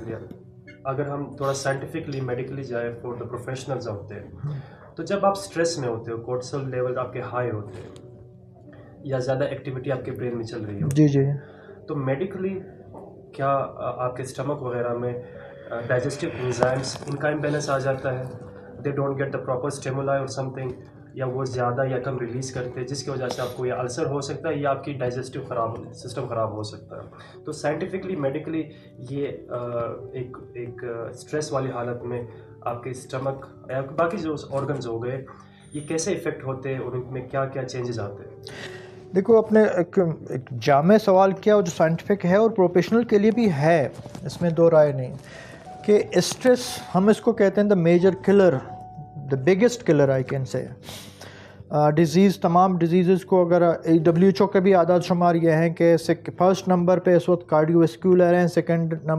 शुक्रिया। अगर हम थोड़ा साइंटिफिकली मेडिकली जाए फॉर द प्रोफेशनल्स होते हैं, तो जब आप स्ट्रेस में होते हो, कोर्टिसोल लेवल आपके हाई होते हैं या ज़्यादा एक्टिविटी आपके ब्रेन में चल रही होती जी है, जी। तो मेडिकली क्या आपके स्टमक वगैरह में डाइजेस्टिव एंजाइम्स इनका इम्बैलेंस आ जाता है, they don't get the proper stimuli और समथिंग, या वो ज़्यादा या कम रिलीज़ करते हैं जिसकी वजह से आपको ये अल्सर हो सकता है या आपकी डाइजेस्टिव सिस्टम ख़राब हो सकता है। तो साइंटिफिकली मेडिकली ये एक स्ट्रेस वाली हालत में आपके स्टमक या बाकी जो ऑर्गन्स हो गए, ये कैसे इफ़ेक्ट होते हैं और उनमें क्या क्या चेंजेस आते हैं? देखो, अपने एक जामे सवाल किया और जो साइंटिफिक है और प्रोफेशनल के लिए भी है, इसमें दो राय नहीं कि स्ट्रेस हम इसको कहते हैं the major killer, the biggest killer I can say. Disease, तमाम डिजीज़ को अगर WHO के भी आदाद शुमार ये हैं कि फर्स्ट नंबर पे इस वक्त कार्डियोवैस्कुलर हैं, सेकंड नंबर